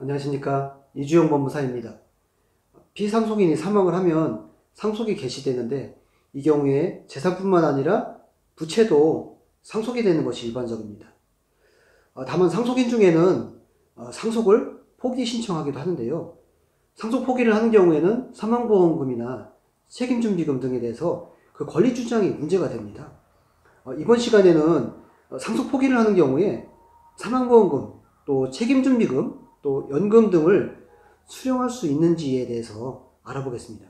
안녕하십니까. 이주영 법무사입니다. 피상속인이 사망을 하면 상속이 개시되는데 이 경우에 재산뿐만 아니라 부채도 상속이 되는 것이 일반적입니다. 다만 상속인 중에는 상속을 포기 신청하기도 하는데요. 상속 포기를 하는 경우에는 사망보험금이나 책임준비금 등에 대해서 그 권리 주장이 문제가 됩니다. 이번 시간에는 상속 포기를 하는 경우에 사망보험금, 또 책임준비금, 또 연금 등을 수령할 수 있는지에 대해서 알아보겠습니다.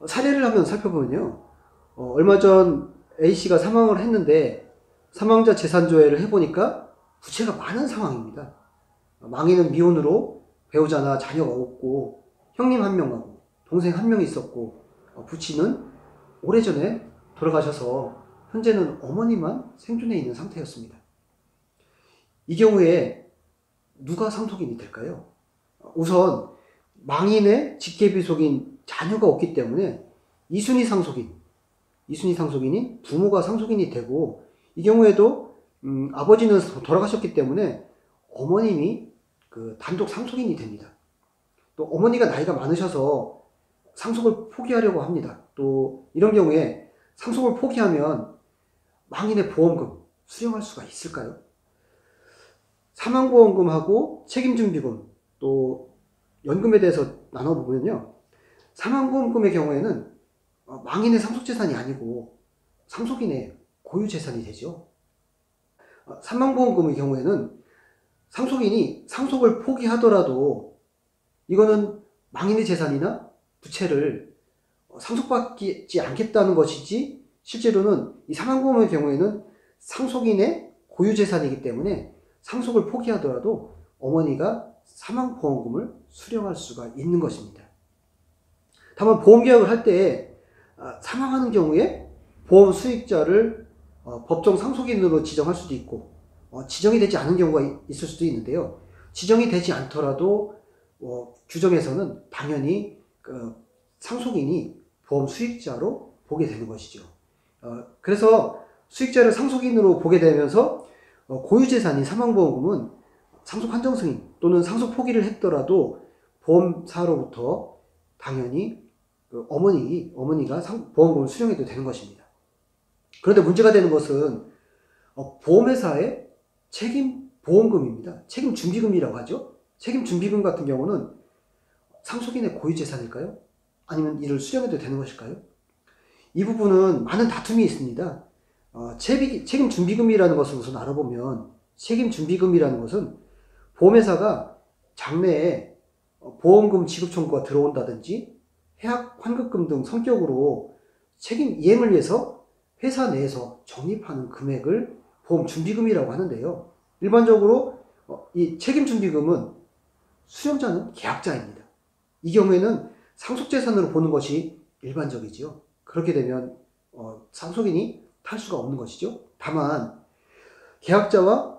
사례를 한번 살펴보면요. 얼마 전 A씨가 사망을 했는데 사망자 재산조회를 해보니까 부채가 많은 상황입니다. 망인은 미혼으로 배우자나 자녀가 없고 형님 한 명하고 동생 한 명 있었고 부친은 오래전에 돌아가셔서 현재는 어머니만 생존해 있는 상태였습니다. 이 경우에 누가 상속인이 될까요? 우선 망인의 직계비속인 자녀가 없기 때문에 이순위 상속인인 부모가 상속인이 되고, 이 경우에도 아버지는 돌아가셨기 때문에 어머님이 단독 상속인이 됩니다. 또 어머니가 나이가 많으셔서 상속을 포기하려고 합니다. 또 이런 경우에 상속을 포기하면 망인의 보험금 수령할 수가 있을까요? 사망보험금하고 책임준비금, 또 연금에 대해서 나눠보면요. 사망보험금의 경우에는 망인의 상속재산이 아니고 상속인의 고유재산이 되죠. 사망보험금의 경우에는 상속인이 상속을 포기하더라도 이거는 망인의 재산이나 부채를 상속받지 않겠다는 것이지, 실제로는 이 사망보험의 경우에는 상속인의 고유재산이기 때문에 상속을 포기하더라도 어머니가 사망보험금을 수령할 수가 있는 것입니다. 다만 보험계약을 할 때 사망하는 경우에 보험 수익자를 법정 상속인으로 지정할 수도 있고, 지정이 되지 않은 경우가 있을 수도 있는데요. 지정이 되지 않더라도 규정에서는 당연히 상속인이 보험 수익자로 보게 되는 것이죠. 그래서 수익자를 상속인으로 보게 되면서 고유재산인 사망보험금은 상속 한정 승인 또는 상속 포기를 했더라도 보험사로부터 당연히 어머니가 보험금을 수령해도 되는 것입니다. 그런데 문제가 되는 것은 보험회사의 책임보험금입니다. 책임준비금이라고 하죠. 책임준비금 같은 경우는 상속인의 고유재산일까요? 아니면 이를 수령해도 되는 것일까요? 이 부분은 많은 다툼이 있습니다. 책임준비금이라는 것을 우선 알아보면, 책임준비금이라는 것은 보험회사가 장래에 보험금 지급 청구가 들어온다든지 해약 환급금 등 성격으로 책임 이행을 위해서 회사 내에서 적립하는 금액을 보험준비금이라고 하는데요. 일반적으로 이 책임준비금은 수령자는 계약자입니다. 이 경우에는 상속재산으로 보는 것이 일반적이지요. 그렇게 되면 상속인이 탈 수가 없는 것이죠. 다만 계약자와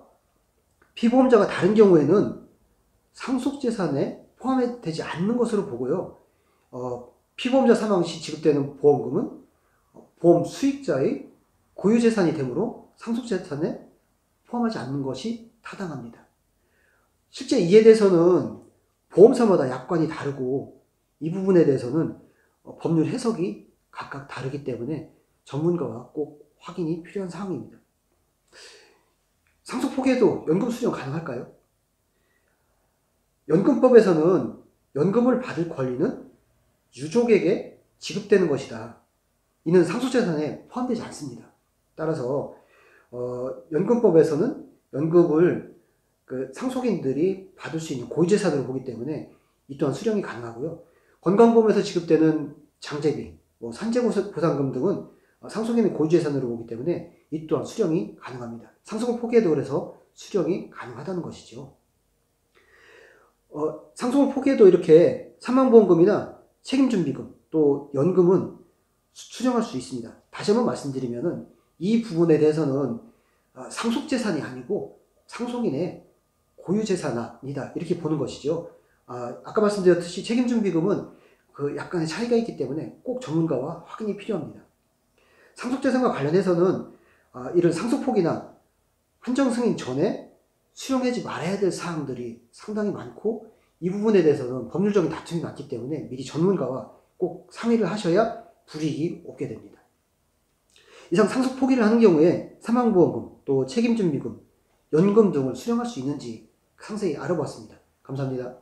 피보험자가 다른 경우에는 상속재산에 포함되지 않는 것으로 보고요. 피보험자 사망 시 지급되는 보험금은 보험 수익자의 고유재산이 되므로 상속재산에 포함하지 않는 것이 타당합니다. 실제 이에 대해서는 보험사마다 약관이 다르고 이 부분에 대해서는 법률 해석이 각각 다르기 때문에 전문가와 꼭 확인이 필요한 사항입니다. 상속 포기해도 연금 수령 가능할까요? 연금법에서는 연금을 받을 권리는 유족에게 지급되는 것이다. 이는 상속재산에 포함되지 않습니다. 따라서 연금법에서는 연금을 상속인들이 받을 수 있는 고유재산으로 보기 때문에 이 또한 수령이 가능하고요. 건강보험에서 지급되는 장제비, 산재보상금 등은 상속인의 고유재산으로 보기 때문에 이 또한 수령이 가능합니다. 상속을 포기해도 그래서 수령이 가능하다는 것이죠. 상속을 포기해도 이렇게 사망보험금이나 책임준비금, 또 연금은 수령할 수 있습니다. 다시 한번 말씀드리면은 이 부분에 대해서는 상속재산이 아니고 상속인의 고유재산이다, 이렇게 보는 것이죠. 아까 말씀드렸듯이 책임준비금은 약간의 차이가 있기 때문에 꼭 전문가와 확인이 필요합니다. 상속재산과 관련해서는 이런 상속폭이나 한정승인 전에 수용하지 말아야 될 사항들이 상당히 많고, 이 부분에 대해서는 법률적인 다툼이 많기 때문에 미리 전문가와 꼭 상의를 하셔야 불이익이 없게 됩니다. 이상 상속 포기를 하는 경우에 사망보험금, 또 책임준비금, 연금 등을 수령할 수 있는지 상세히 알아보았습니다. 감사합니다.